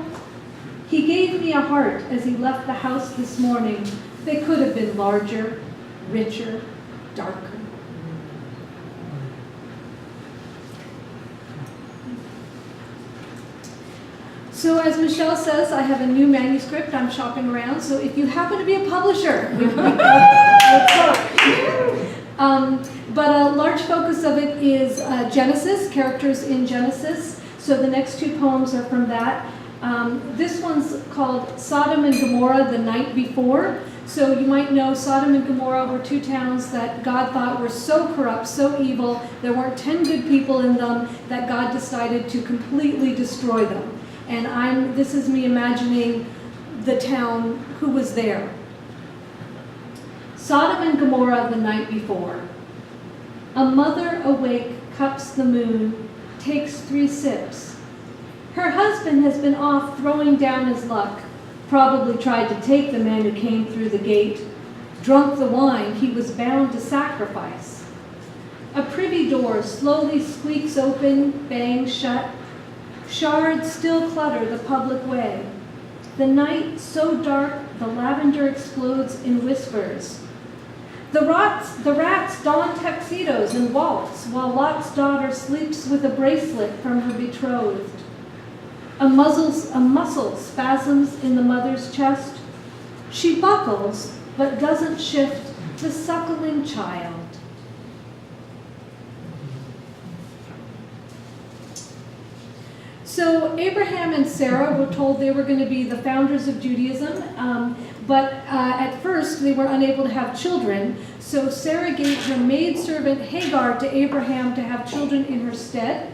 He gave me a heart as he left the house this morning. They could have been larger, richer, darker. So as Michelle says, I have a new manuscript I'm shopping around, so if you happen to be a publisher, let's talk. But a large focus of it is Genesis, characters in Genesis. So the next two poems are from that. This one's called Sodom and Gomorrah, the Night Before. So you might know Sodom and Gomorrah were two towns that God thought were so corrupt, so evil, there weren't 10 good people in them, that God decided to completely destroy them. And this is me imagining the town who was there. Sodom and Gomorrah, the night before. A mother awake cups the moon, takes 3 sips. Her husband has been off throwing down his luck, probably tried to take the man who came through the gate, drunk the wine he was bound to sacrifice. A privy door slowly squeaks open, bangs shut. Shards still clutter the public way. The night so dark, the lavender explodes in whispers. The rats don tuxedos and waltz, while Lot's daughter sleeps with a bracelet from her betrothed. A muscle spasms in the mother's chest. She buckles, but doesn't shift the suckling child. So Abraham and Sarah were told they were going to be the founders of Judaism, but at first they were unable to have children. So Sarah gave her maidservant Hagar to Abraham to have children in her stead,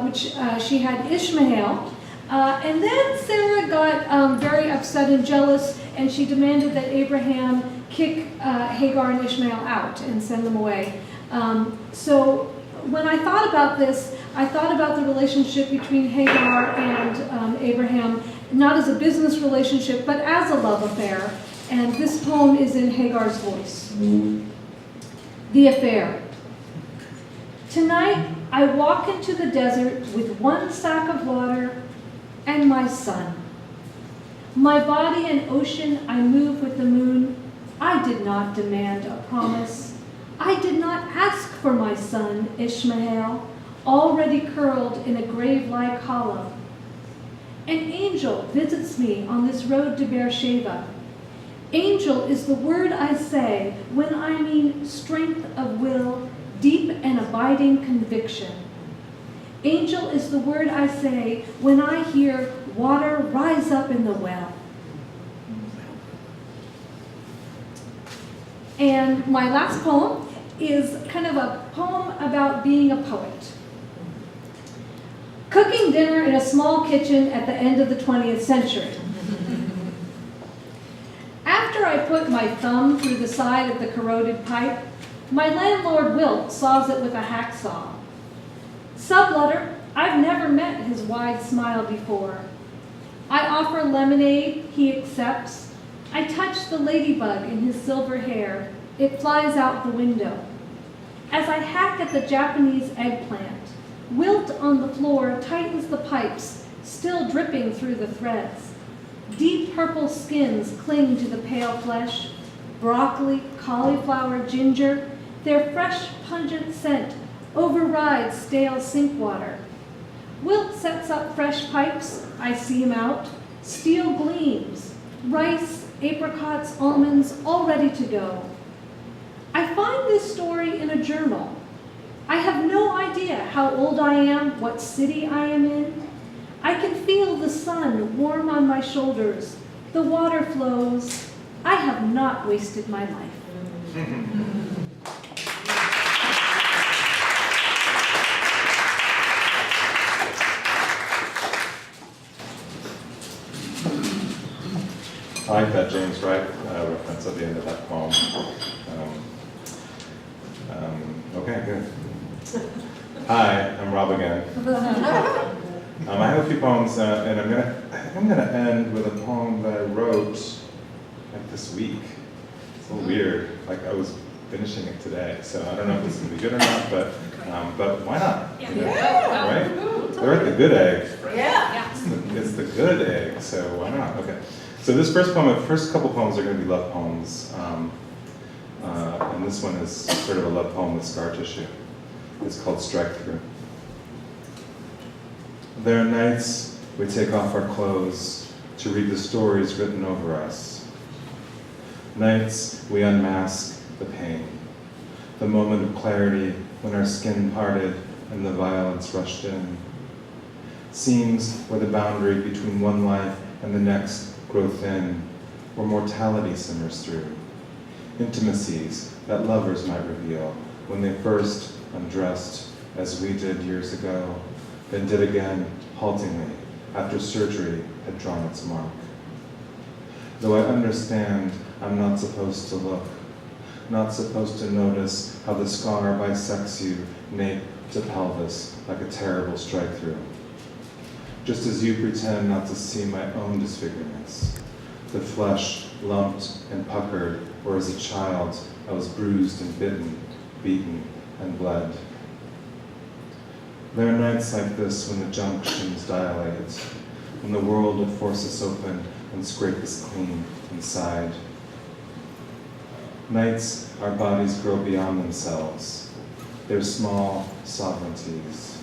which she had Ishmael. And then Sarah got very upset and jealous, and she demanded that Abraham kick Hagar and Ishmael out and send them away. So when I thought about this, I thought about the relationship between Hagar and Abraham, not as a business relationship, but as a love affair. And this poem is in Hagar's voice. The Affair. Tonight, I walk into the desert with 1 sack of water and my son. My body an ocean, I move with the moon. I did not demand a promise. I did not ask for my son, Ishmael, already curled in a grave-like hollow. An angel visits me on this road to Beersheba. Angel is the word I say when I mean strength of will, deep and abiding conviction. Angel is the word I say when I hear water rise up in the well. And my last poem is kind of a poem about being a poet. Cooking dinner in a small kitchen at the end of the 20th century. After I put my thumb through the side of the corroded pipe, my landlord Wilt saws it with a hacksaw. Subletter, I've never met his wide smile before. I offer lemonade, he accepts. I touch the ladybug in his silver hair. It flies out the window. As I hack at the Japanese eggplant, Wilt on the floor tightens the pipes, still dripping through the threads. Deep purple skins cling to the pale flesh. Broccoli, cauliflower, ginger, their fresh, pungent scent overrides stale sink water. Wilt sets up fresh pipes. I see him out. Steel gleams. Rice, apricots, almonds, all ready to go. I find this story in a journal. I have no idea how old I am, what city I am in. I can feel the sun warm on my shoulders. The water flows. I have not wasted my life. I like that James Wright reference at the end of that poem. Okay, good. Hi, I'm Rob again. I have a few poems, and I'm gonna end with a poem that I wrote like this week. It's a little weird. Like I was finishing it today, so I don't know if this is gonna be good or not, but why not? Yeah. Right? They're at the good egg. Yeah. It's the good egg, so why not? Okay. So this first couple poems are going to be love poems, and this one is sort of a love poem with scar tissue. It's called Strike Through. There are nights we take off our clothes to read the stories written over us. Nights, we unmask the pain, the moment of clarity when our skin parted and the violence rushed in. Seams where the boundary between one life and the next grow thin, where mortality simmers through. Intimacies that lovers might reveal when they first undressed, as we did years ago, then did again haltingly after surgery had drawn its mark. Though I understand I'm not supposed to look, not supposed to notice how the scar bisects you nape to pelvis like a terrible strike-through. Just as you pretend not to see my own disfigurements, the flesh lumped and puckered, where as a child I was bruised and bitten, beaten and bled. There are nights like this when the junctions dilate, when the world would force us open and scrape us clean inside. Nights our bodies grow beyond themselves, their small sovereignties,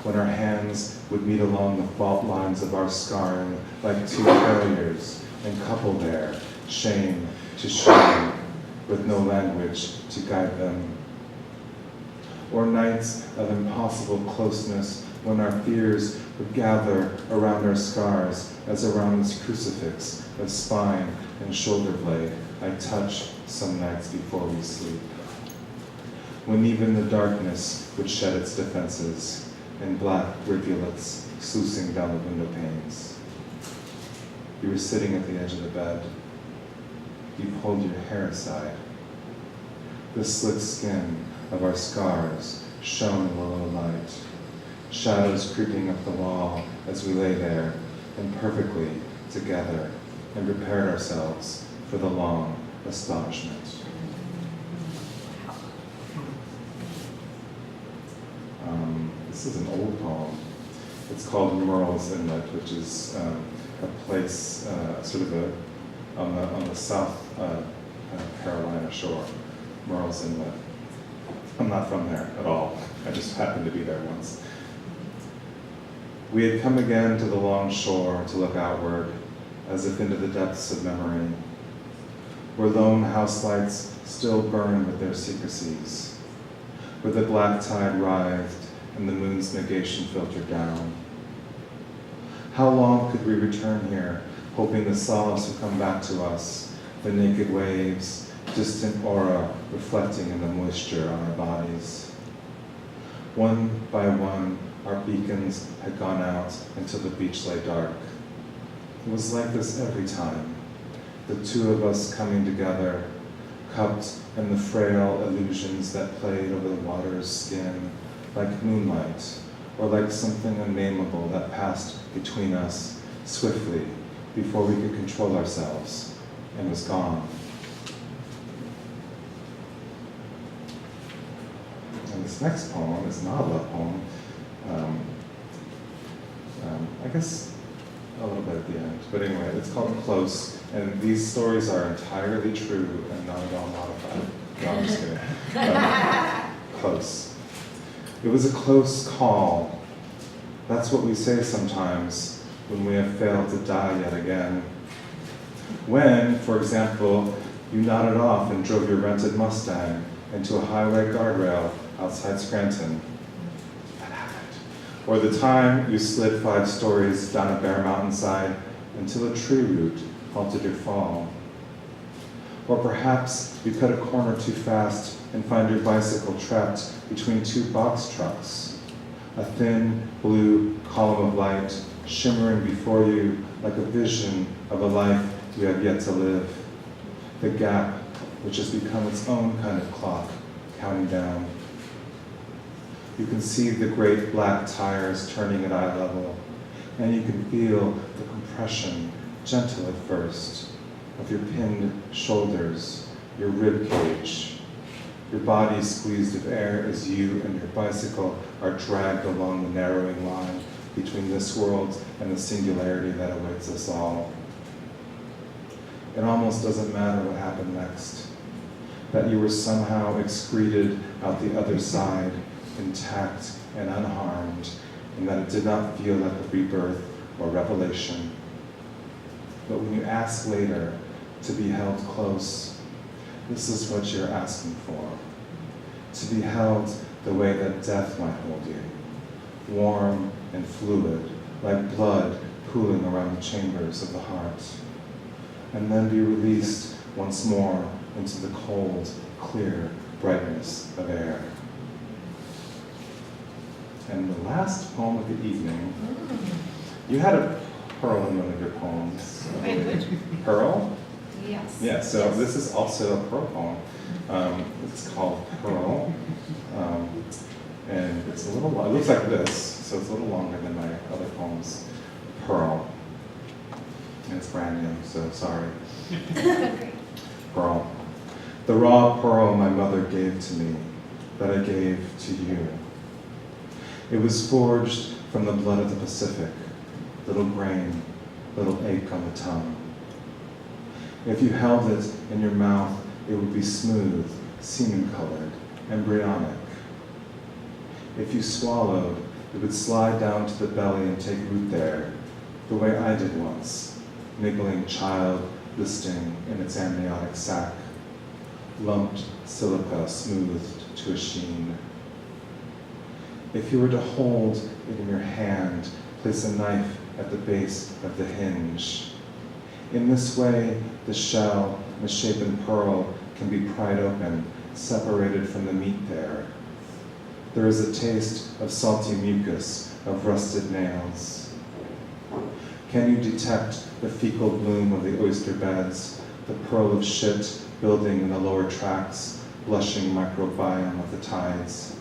when our hands would meet along the fault lines of our scarring like two failures and couple there, shame to shame, with no language to guide them. Or nights of impossible closeness when our fears would gather around our scars as around this crucifix of spine and shoulder blade I touch some nights before we sleep. When even the darkness would shed its defenses in black rivulets sluicing down the window panes. You were sitting at the edge of the bed. You pulled your hair aside. The slick skin of our scars shone in the low light, shadows creeping up the wall as we lay there imperfectly together and prepared ourselves for the long astonishment. This is an old poem. It's called Murrells Inlet, which is a place on the South Carolina shore, Murrells Inlet. I'm not from there at all. I just happened to be there once. We had come again to the long shore to look outward, as if into the depths of memory, where lone house lights still burn with their secrecies, where the black tide writhed and the moon's negation filtered down. How long could we return here, hoping the solace would come back to us, the naked waves, distant aura reflecting in the moisture on our bodies? One by one, our beacons had gone out until the beach lay dark. It was like this every time, the two of us coming together, cupped in the frail illusions that played over the water's skin, like moonlight, or like something unnameable that passed between us swiftly before we could control ourselves and was gone. And this next poem is not a love poem. I guess a little bit at the end, but anyway, it's called Close, and these stories are entirely true and not at all modified. No, I'm just kidding. Close. It was a close call. That's what we say sometimes when we have failed to die yet again. When, for example, you nodded off and drove your rented Mustang into a highway guardrail outside Scranton. That happened. Or the time you slid 5 stories down a bare mountainside until a tree root halted your fall. Or perhaps you cut a corner too fast and find your bicycle trapped between 2 box trucks, a thin blue column of light shimmering before you like a vision of a life you have yet to live. The gap, which has become its own kind of clock, counting down. You can see the great black tires turning at eye level, and you can feel the compression, gentle at first, of your pinned shoulders, your rib cage, your body squeezed of air as you and your bicycle are dragged along the narrowing line between this world and the singularity that awaits us all. It almost doesn't matter what happened next, that you were somehow excreted out the other side, intact and unharmed, and that it did not feel like a rebirth or revelation. But when you ask later to be held close, this is what you're asking for. To be held the way that death might hold you, warm and fluid, like blood pooling around the chambers of the heart, and then be released once more into the cold, clear brightness of air. And the last poem of the evening, you had a pearl in one of your poems. Pearl? Yes. Yeah, so this is also a pearl poem. It's called Pearl. And it's a little long, it looks like this, so it's a little longer than my other poems. Pearl. And it's brand new, so sorry. Pearl. The raw pearl my mother gave to me, that I gave to you. It was forged from the blood of the Pacific, little grain, little ache on the tongue. If you held it in your mouth, it would be smooth, semen-colored, embryonic. If you swallowed, it would slide down to the belly and take root there, the way I did once, niggling child listing in its amniotic sac, lumped silica smoothed to a sheen. If you were to hold it in your hand, place a knife at the base of the hinge. In this way, the shell, misshapen pearl, can be pried open, separated from the meat there. There is a taste of salty mucus, of rusted nails. Can you detect the fecal bloom of the oyster beds, the pearl of shit building in the lower tracts, blushing microbiome of the tides?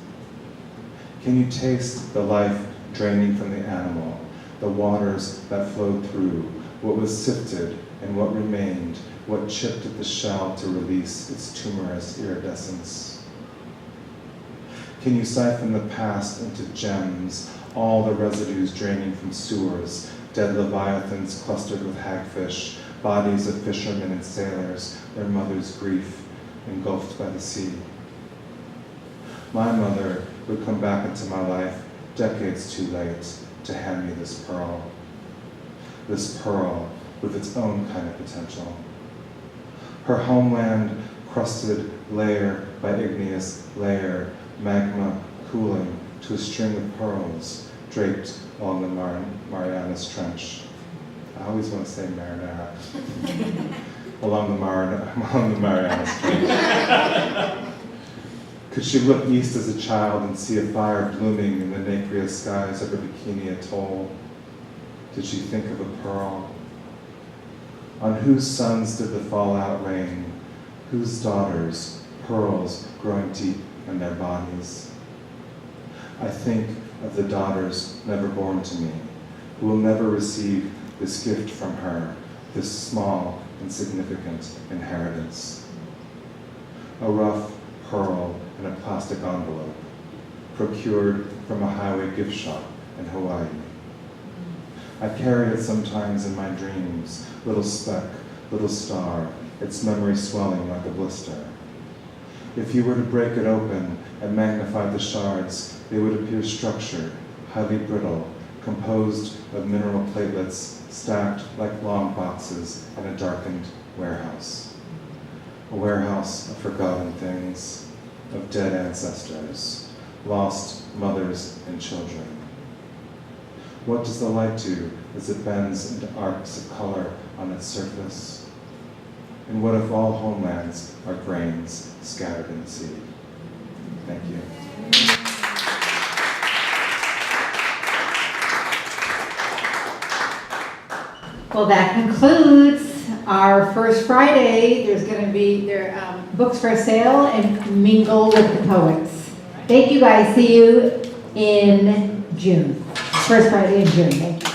Can you taste the life draining from the animal, the waters that flowed through, what was sifted and what remained, what chipped at the shell to release its tumorous iridescence? Can you siphon the past into gems, all the residues draining from sewers, dead leviathans clustered with hagfish, bodies of fishermen and sailors, their mother's grief engulfed by the sea? My mother would come back into my life decades too late to hand me this pearl with its own kind of potential. Her homeland crusted layer by igneous layer, magma cooling to a string of pearls draped along the Marianas Trench. I always want to say marinara. along the Marianas Trench. Could she look east as a child and see a fire blooming in the nacreous skies of a Bikini Atoll? Did she think of a pearl? On whose sons did the fallout rain? Whose daughters, pearls growing deep in their bodies? I think of the daughters never born to me, who will never receive this gift from her, this small, insignificant inheritance. A rough pearl in a plastic envelope, procured from a highway gift shop in Hawaii. I carry it sometimes in my dreams, little speck, little star, its memory swelling like a blister. If you were to break it open and magnify the shards, they would appear structured, highly brittle, composed of mineral platelets stacked like long boxes in a darkened warehouse. A warehouse of forgotten things, of dead ancestors, lost mothers and children. What does the light do as it bends into arcs of color on its surface? And what if all homelands are grains scattered in the sea? Thank you. Well, that concludes our first Friday. There's going to be books for sale and mingle with the poets. Thank you guys. See you in June. First Friday in June. Thank you.